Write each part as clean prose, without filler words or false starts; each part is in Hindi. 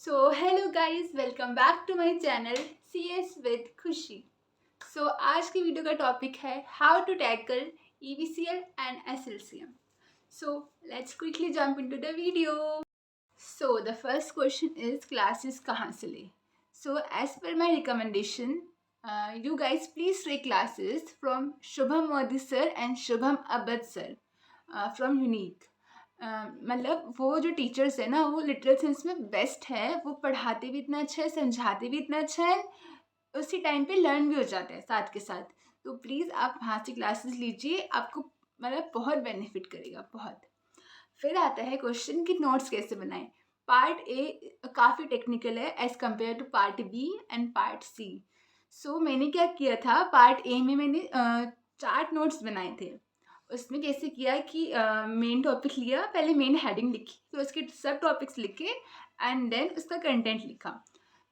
So hello guys, welcome back to my channel CS with Khushi. आज की वीडियो का टॉपिक है how to tackle EVCL and SLCM। So let's quickly jump into the video. So the first question is classes कहाँ से ले। सो एज पर my recommendation, you guys please take classes from Shubham Modi sir and Shubham Abad sir from Unique. मतलब वो जो टीचर्स है ना, वो लिटरल सेंस में बेस्ट है। वो पढ़ाते भी इतना अच्छा है, समझाते भी इतना अच्छा है, उसी टाइम पे लर्न भी हो जाता है साथ के साथ। तो प्लीज़ आप वहाँ से क्लासेस लीजिए, आपको मतलब बहुत बेनिफिट करेगा, बहुत। फिर आता है क्वेश्चन कि नोट्स कैसे बनाएं। पार्ट ए काफ़ी टेक्निकल है as compared to part B and part C. So मैंने क्या किया था, पार्ट ए में मैंने 4 नोट्स बनाए थे। उसमें कैसे किया कि मेन टॉपिक लिया, पहले मेन हेडिंग लिखी, फिर उसके सब टॉपिक्स लिखे एंड देन उसका कंटेंट लिखा।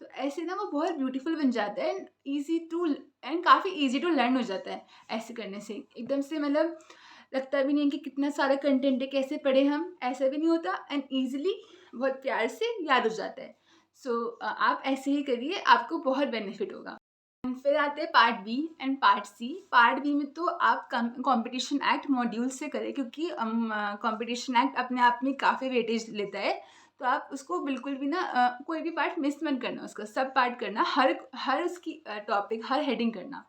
तो ऐसे ना वो बहुत ब्यूटीफुल बन जाता है एंड ईजी टू एंड काफ़ी ईजी टू लर्न हो जाता है। ऐसे करने से एकदम से मतलब लगता भी नहीं है कि कितना सारा कंटेंट है, कैसे पढ़े हम, ऐसा भी नहीं होता एंड ईजिली बहुत प्यार से याद हो जाता है। आप ऐसे ही करिए, आपको बहुत बेनिफिट होगा। फिर आते हैं part B and part C. Part B में तो आप कंपटीशन एक्ट मॉड्यूल से करें, क्योंकि कंपटीशन एक्ट अपने आप में काफ़ी वेटेज लेता है। तो आप उसको बिल्कुल भी ना कोई भी पार्ट मिस मत करना, उसका सब पार्ट करना, हर हर उसकी टॉपिक, हर हेडिंग करना।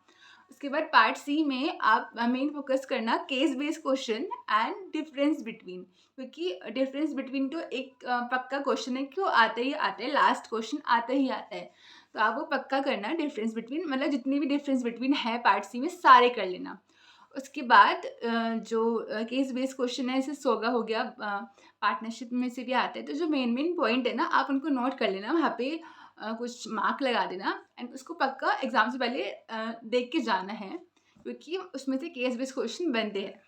उसके बाद पार्ट सी में आप मेन फोकस करना case based question and difference between, क्योंकि डिफरेंस बिटवीन तो एक पक्का क्वेश्चन है, क्यों आता ही आता है, लास्ट क्वेश्चन आता ही आता है। तो आप वो पक्का करना डिफरेंस बिटवीन, मतलब जितनी भी डिफरेंस बिटवीन है पार्ट सी में सारे कर लेना। उसके बाद जो केस बेस्ड क्वेश्चन है, जैसे सोगा हो गया, पार्टनरशिप में से भी आता है, तो जो मेन मेन पॉइंट है ना, आप उनको नोट कर लेना, वहाँ पे कुछ मार्क लगा देना एंड उसको पक्का एग्जाम से पहले देख के जाना है, क्योंकि उसमें से केस बेस्ड क्वेश्चन बनते हैं।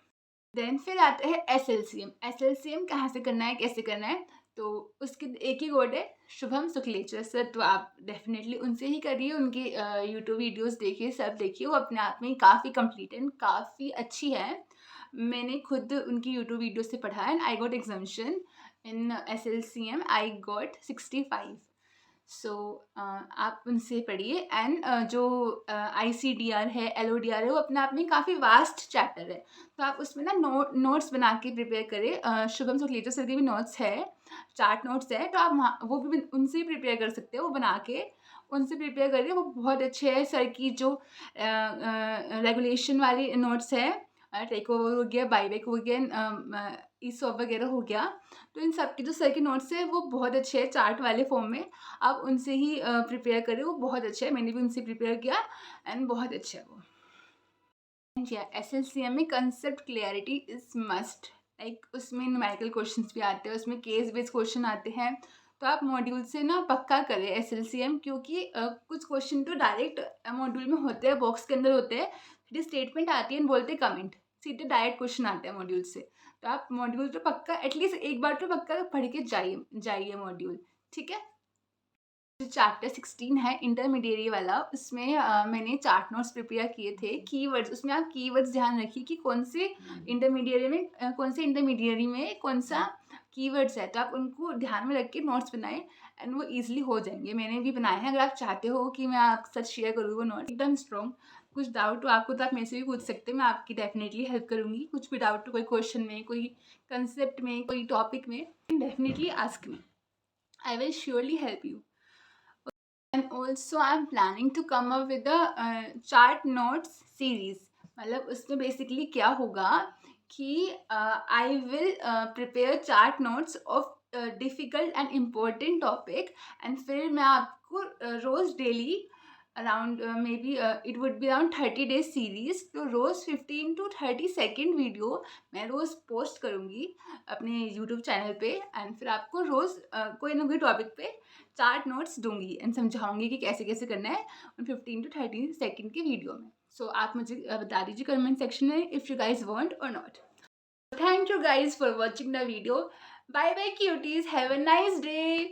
देन फिर आता है SLCM। SLCM कहाँ से करना है, कैसे करना है, तो उसके एक ही कोड है, शुभम शुक्लेचर सर। तो आप डेफिनेटली उनसे ही करिए, उनके यूट्यूब वीडियोस देखिए, सब देखिए, वो अपने आप में काफ़ी कंप्लीट एंड काफ़ी अच्छी है। मैंने खुद उनकी यूट्यूब वीडियो से पढ़ा है and I got examination in SLCM, I got 65। So आप उनसे पढ़िए एंड जो ICDR है, LODR है, वो अपने आप में काफ़ी वास्ट चैप्टर है। तो आप उसमें ना नोट्स बना के प्रिपेयर करें। शुभम सुखलेचा सर के भी नोट्स है, चार्ट नोट्स है, तो आप वहाँ वो भी उनसे ही प्रिपेयर कर सकते हो, वो बना के उनसे प्रिपेयर करिए, वो बहुत अच्छे है। सर की जो रेगुलेशन वाली नोट्स है, टेक ओवर हो गया, बाईबैक हो गया, ईसॉप वगैरह हो गया, तो इन सब के जो सर के नोट्स है वो बहुत अच्छे हैं चार्ट वाले फॉर्म में। आप उनसे ही प्रिपेयर करें, वो बहुत अच्छा है, मैंने भी उनसे प्रिपेयर किया एंड बहुत अच्छा है वो। एंड या SLCM में concept clarity is must. Like उसमें न्यूमेरिकल क्वेश्चंस भी आते हैं, उसमें केस बेस्ड क्वेश्चन आते हैं। तो आप मॉड्यूल से ना पक्का करें SLCM, क्योंकि कुछ क्वेश्चन तो डायरेक्ट मॉड्यूल में होते हैं, बॉक्स के अंदर होते हैं, सीधे स्टेटमेंट आती है बोलते कमेंट, सीधे डायरेक्ट क्वेश्चन आते हैं मॉड्यूल से। तो आप मॉड्यूल तो पक्का एटलीस्ट एक बार तो पक्का पढ़ के जाइए जाइए मॉड्यूल, ठीक है। जो चैप्टर 16 है इंटरमीडिएरी वाला, उसमें मैंने चार्ट नोट्स प्रिपेयर किए थे। कीवर्ड्स, उसमें आप कीवर्ड्स ध्यान रखिए कि कौन से इंटरमीडिएरी में कौन सा कीवर्ड्स है, तो आप उनको ध्यान में रख के नोट्स बनाएं एंड वो ईजिली हो जाएंगे। मैंने भी बनाए हैं, अगर आप चाहते हो कि मैं आपके साथ शेयर करूँ वो नोट्स एकदम स्ट्रॉन्ग। कुछ डाउट हो आपको तो आप मेरे से भी पूछ सकते हैं, मैं आपकी डेफिनेटली हेल्प करूँगी। कुछ भी डाउट हो, कोई क्वेश्चन में, कोई कंसेप्ट में, कोई टॉपिक में, definitely ask me, I will surely help you. And also I'm planning to come up with a chart notes series। मतलब उसमें बेसिकली क्या होगा कि I will prepare chart notes of difficult and important topic and फिर मैं आपको रोज़ daily around maybe it would be around 30 days series. तो रोज़ 15 to 30 सेकेंड वीडियो मैं रोज़ पोस्ट करूँगी अपने यूट्यूब चैनल पे एंड फिर आपको रोज़ कोई ना कोई टॉपिक पे चार्ट नोट्स दूंगी एंड समझाऊंगी कि कैसे कैसे करना है उन 15 to 30 सेकेंड की वीडियो में। आप मुझे बता दीजिए कमेंट सेक्शन में इफ़ यू गाइज वांट और not. Thank you guys for watching the video. Bye bye cuties, have a nice day.